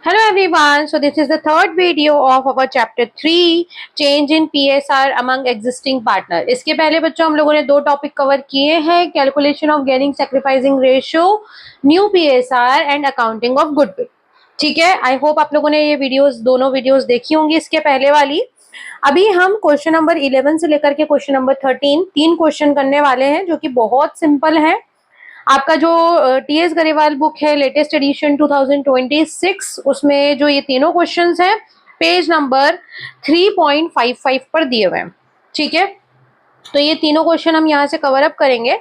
Hello everyone. So this is the third video of our chapter 3 change in PSR among existing partner. इसके पहले बच्चों हम लोगों ने दो टॉपिक कवर किए हैं, calculation of gaining sacrificing ratio, new PSR and accounting of goodwill. ठीक है, आई होप आप लोगों ने ये वीडियोस दोनों वीडियोस देखी होंगी इसके पहले वाली. अभी हम क्वेश्चन नंबर 11 से लेकर के क्वेश्चन नंबर 13 तीन क्वेश्चन करने वाले हैं जो कि बहुत सिंपल है. आपका जो टीएस गरेवाल बुक है लेटेस्ट एडिशन 2026 उसमें जो ये तीनों क्वेश्चंस हैं पेज नंबर 3.55 पर दिए हुए हैं. ठीक है, तो ये तीनों क्वेश्चन हम यहाँ से कवर अप करेंगे.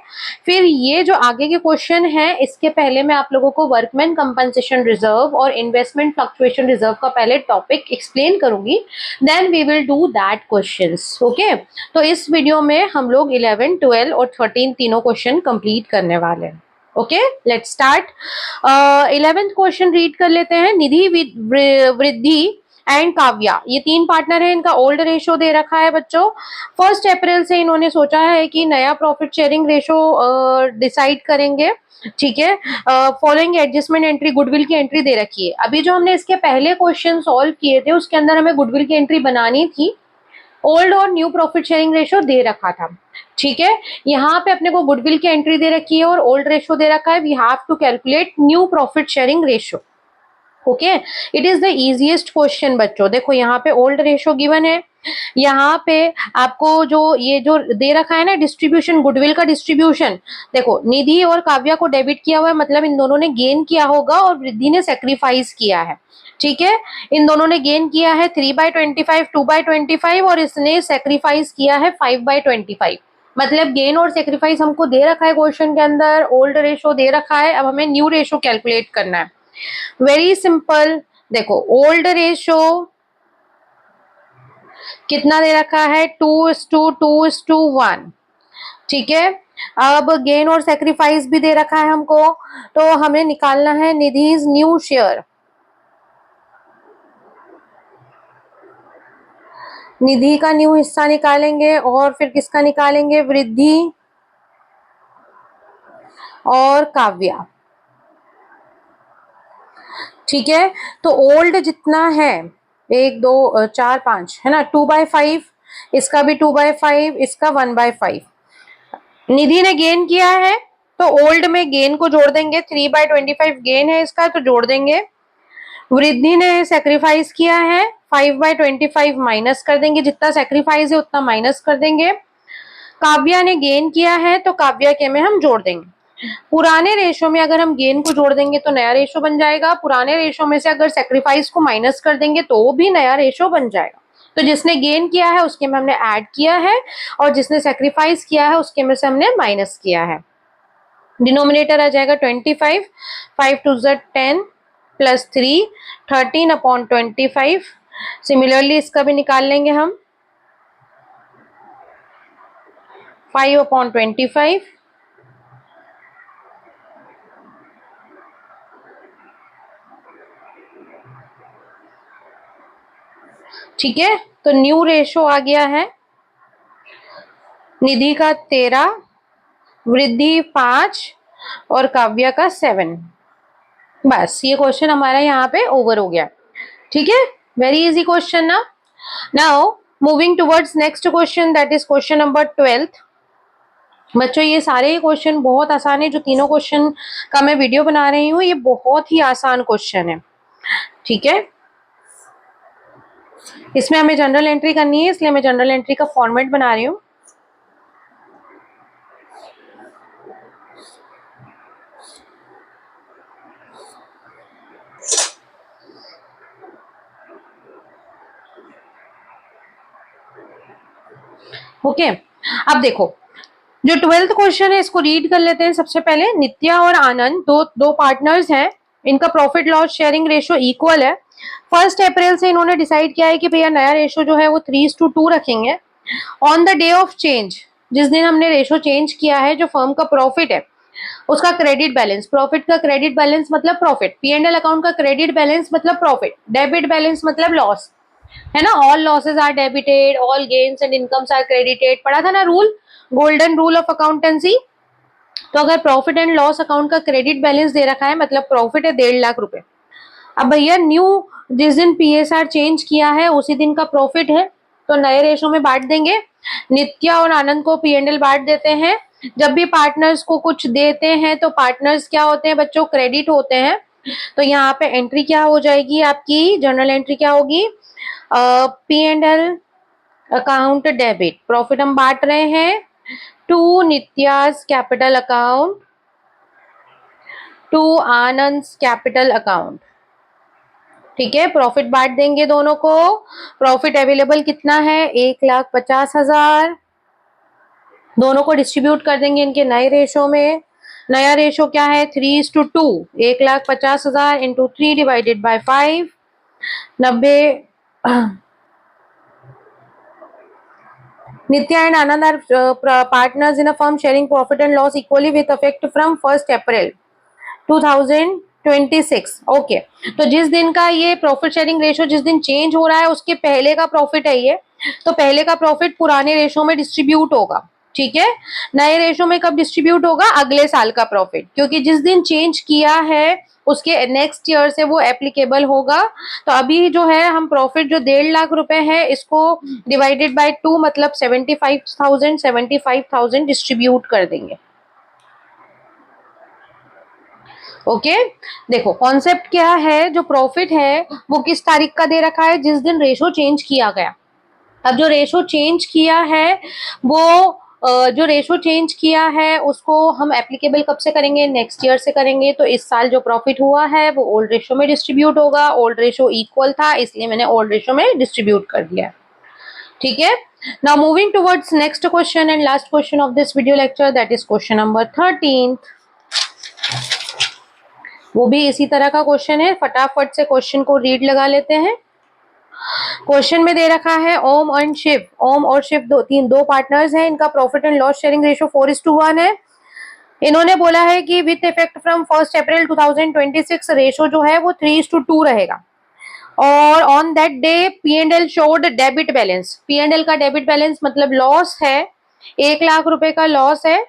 फिर ये जो आगे के क्वेश्चन हैं इसके पहले मैं आप लोगों को वर्कमैन कंपनसेशन रिजर्व और इन्वेस्टमेंट फ्लक्चुएशन रिजर्व का पहले टॉपिक एक्सप्लेन करूंगी, then we will do that questions. Okay, तो इस वीडियो में हम लोग 11, 12 और 13 तीनों क्वेश्चन कंप्लीट करने वाले हैं. Okay, let's start. 11th question read कर लेते हैं. निधि, वृद्धि एंड काव्या, ये तीन पार्टनर है. इनका ओल्ड रेशो दे रखा है बच्चों. 1 अप्रैल से इन्होंने सोचा है कि नया प्रॉफिट शेयरिंग रेशो डिसाइड करेंगे. ठीक है, फॉलोइंग एडजस्टमेंट एंट्री, गुडविल की एंट्री दे रखी है. अभी जो हमने इसके पहले क्वेश्चन सॉल्व किए थे उसके अंदर हमें गुडविल की एंट्री बनानी थी. ओल्ड और न्यू प्रॉफिट शेयरिंग रेशो दे रखा था. ठीक है, यहाँ पे अपने को गुडविल की एंट्री दे रखी है और ओल्ड रेशो दे रखा है. We have to calculate new profit sharing ratio. Okay, it is the easiest question बच्चों. देखो यहाँ पे ओल्ड रेशो गिवन है, यहाँ पे आपको जो ये जो दे रखा है ना डिस्ट्रीब्यूशन, गुडविल का डिस्ट्रीब्यूशन. देखो निधि और काव्या को डेबिट किया हुआ है, मतलब इन दोनों ने गेन किया होगा और वृद्धि ने सेक्रीफाइस किया है. ठीक है, इन दोनों ने गेन किया है 3/25, 2/25 और इसने सेक्रीफाइस किया है 5/25. मतलब गेन और सेक्रीफाइस हमको दे रखा है क्वेश्चन के अंदर, ओल्ड रेशो दे रखा है. अब हमें न्यू रेशो कैलकुलेट करना है. Very simple. देखो ओल्ड रेशो कितना दे रखा है, 2:2:1. ठीक है, अब गेन और सेक्रीफाइस भी दे रखा है हमको, तो हमें निकालना है निधिज न्यू शेयर. निधि का न्यू हिस्सा निकालेंगे और फिर किसका निकालेंगे, वृद्धि और काव्या. ठीक है, तो ओल्ड जितना है 1 2 4 5 है ना, 2/5, इसका भी 2/5, इसका 1/5. निधि ने गेन किया है तो ओल्ड में गेन को जोड़ देंगे, 3/25 गेन है इसका तो जोड़ देंगे. वृद्धि ने सेक्रीफाइस किया है, 5/25 माइनस कर देंगे, जितना सेक्रीफाइस है उतना माइनस कर देंगे. काव्या ने गेन किया है तो काव्या के में हम जोड़ देंगे. पुराने रेशो में अगर हम गेन को जोड़ देंगे तो नया रेशो बन जाएगा, पुराने रेशो में से अगर सेक्रीफाइस को माइनस कर देंगे तो वो भी नया रेशो बन जाएगा. तो जिसने गेन किया है उसके में हमने ऐड किया है और जिसने सेक्रीफाइस किया है उसके में से हमने माइनस किया है. डिनोमिनेटर आ जाएगा 25, 5 2 10 प्लस 3, 13/25. सिमिलरली इसका भी निकाल लेंगे हम, 5/25. ठीक है, तो न्यू रेशो आ गया है निधि का 13, वृद्धि 5 और काव्या का 7. बस ये क्वेश्चन हमारा यहाँ पे ओवर हो गया. ठीक है, वेरी इजी क्वेश्चन ना. Now moving towards next question, that is question number 12. बच्चों ये सारे क्वेश्चन बहुत आसान है. जो तीनों क्वेश्चन का मैं वीडियो बना रही हूँ ये बहुत ही आसान क्वेश्चन है. ठीक है, इसमें हमें जनरल एंट्री करनी है, इसलिए मैं जनरल एंट्री का फॉर्मेट बना रही हूँ. ओके, अब देखो जो 12th क्वेश्चन है इसको रीड कर लेते हैं. सबसे पहले नित्या और आनंद दो पार्टनर्स हैं, इनका profit loss sharing ratio equal है. 1 अप्रैल से इन्होंने डिसाइड किया है कि भैया नया रेशो जो है वो 3:2 रखेंगे. On the day of change, जिस दिन हमने रेशो चेंज किया है, जो फर्म का प्रॉफिट है उसका क्रेडिट बैलेंस, प्रॉफिट का क्रेडिट बैलेंस मतलब प्रॉफिट, P&L अकाउंट का क्रेडिट बैलेंस मतलब प्रॉफिट, डेबिट बैलेंस मतलब लॉस, है ना. All losses are debited, all gains and incomes are credited. पढ़ा था ना rule, golden rule of accountancy. तो अगर प्रॉफिट एंड लॉस अकाउंट का क्रेडिट बैलेंस दे रखा है मतलब प्रॉफिट है 1.5 लाख रुपए अब भैया न्यू जिस दिन पीएसआर चेंज किया है उसी दिन का प्रॉफिट है, तो नए रेशो में बांट देंगे। नित्या और आनंद को पी&एल बांट देते हैं। जब भी पार्टनर्स को कुछ देते हैं तो पार्टनर्स क्या होते हैं बच्चों, क्रेडिट होते हैं। तो यहाँ पे एंट्री क्या हो जाएगी आपकी, जर्नल एंट्री क्या होगी, पी&एल अकाउंट डेबिट, प्रॉफिट हम बांट रहे हैं to Nitya's capital account, to Anand capital account. ठीक है, प्रॉफिट बांट देंगे दोनों को। प्रॉफिट अवेलेबल कितना है, 1,50,000। दोनों को डिस्ट्रीब्यूट कर देंगे इनके नए रेशो में। नया रेशो क्या है, 3:2। 1,50,000 into 3 divided by 5, 90। Nitya and Anand are partners in a firm sharing profit and loss equally with effect from 1st April 2026। Okay, तो जिस दिन का ये प्रॉफिट शेयरिंग रेशो जिस दिन चेंज हो रहा है उसके पहले का प्रॉफिट है ये, तो पहले का प्रॉफिट पुराने रेशो में डिस्ट्रीब्यूट होगा। ठीक है, नए रेशो में कब डिस्ट्रीब्यूट होगा, अगले साल का प्रॉफिट, क्योंकि जिस दिन चेंज किया है उसके नेक्स्ट ईयर से वो एप्लीकेबल होगा। तो अभी जो है हम प्रॉफिट जो 1.5 लाख रुपए है इसको डिवाइडेड बाय 2 मतलब 75,000 डिस्ट्रीब्यूट कर देंगे। ओके, देखो कॉन्सेप्ट क्या है, जो प्रॉफिट है वो किस तारीख का दे रखा है, जिस दिन रेशो चेंज किया गया। अब जो रेशो चेंज किया है वो जो रेशो चेंज किया है उसको हम एप्लीकेबल कब से करेंगे, नेक्स्ट ईयर से करेंगे। तो इस साल जो प्रॉफिट हुआ है वो ओल्ड रेशो में डिस्ट्रीब्यूट होगा। ओल्ड रेशो इक्वल था इसलिए मैंने ओल्ड रेशो में डिस्ट्रीब्यूट कर दिया। ठीक है, now moving towards next question and last question of this video lecture, that is question number 13। वो भी इसी तरह का क्वेश्चन है, फटाफट से क्वेश्चन को रीड लगा लेते हैं। क्वेश्चन में दे रखा है ओम एंड शिव, ओम और शिव दो पार्टनर्स हैं, इनका profit and loss sharing ratio 4:1 है। इन्होंने बोला है कि with effect from 1 April 2026 ratio जो है वो 3:2 रहेगा। और on that day P and L showed debit balance, P and L का डेबिट बैलेंस मतलब लॉस है, 1 लाख रुपए का लॉस है,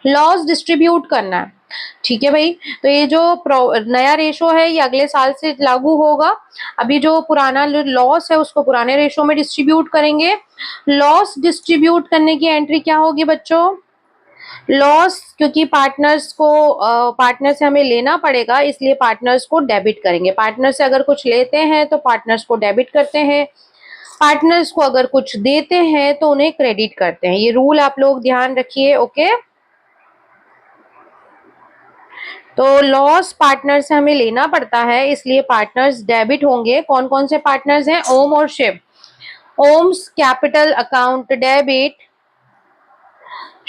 लॉस डिस्ट्रीब्यूट करना है। ठीक है भाई, तो ये जो नया रेशो है ये अगले साल से लागू होगा। अभी जो पुराना लॉस है उसको पुराने रेशो में डिस्ट्रीब्यूट करेंगे। लॉस डिस्ट्रीब्यूट करने की एंट्री क्या होगी बच्चों, लॉस, क्योंकि पार्टनर से हमें लेना पड़ेगा इसलिए पार्टनर्स को डेबिट करेंगे। पार्टनर से अगर कुछ लेते हैं तो पार्टनर्स को डेबिट करते हैं, पार्टनर्स को अगर कुछ देते हैं तो उन्हें क्रेडिट करते हैं। ये रूल आप लोग ध्यान रखिए। ओके, तो लॉस पार्टनर से हमें लेना पड़ता है इसलिए पार्टनर्स डेबिट होंगे। कौन कौन से पार्टनर्स हैं, ओम और Shiv. Om's capital account debit,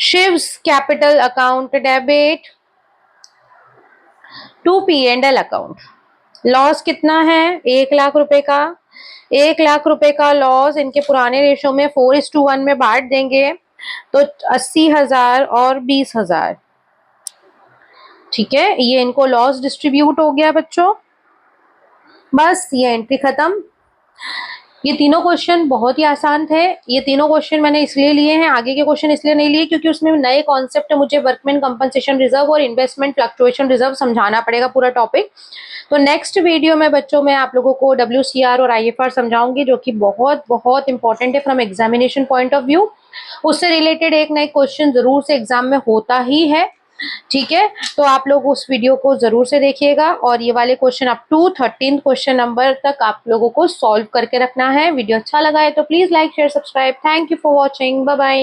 Shiv's capital account debit to P and L account. Loss कितना है, 1 लाख रुपए का। 1 लाख रुपए का लॉस इनके पुराने रेशो में 4:1 में बांट देंगे, तो 80,000 और 20,000। ठीक है, ये इनको लॉस डिस्ट्रीब्यूट हो गया बच्चों। बस ये एंट्री खत्म। ये तीनों क्वेश्चन बहुत ही आसान थे। ये तीनों क्वेश्चन मैंने इसलिए लिए हैं, आगे के क्वेश्चन इसलिए नहीं लिए क्योंकि उसमें नए कॉन्सेप्ट मुझे वर्कमैन कंपनसेशन रिजर्व और इन्वेस्टमेंट फ्लक्चुएशन रिजर्व समझाना पड़ेगा पूरा टॉपिक। तो नेक्स्ट वीडियो में बच्चों मैं आप लोगों को WCR और IFR समझाऊंगी, जो कि बहुत बहुत इंपॉर्टेंट है from examination point of view. उससे रिलेटेड एक ना एक क्वेश्चन जरूर से एग्जाम में होता ही है। ठीक है, तो आप लोग उस वीडियो को जरूर से देखिएगा और ये वाले question up to 13 question number तक आप लोगों को सॉल्व करके रखना है। वीडियो अच्छा लगा है तो please like share subscribe. Thank you for watching, bye bye.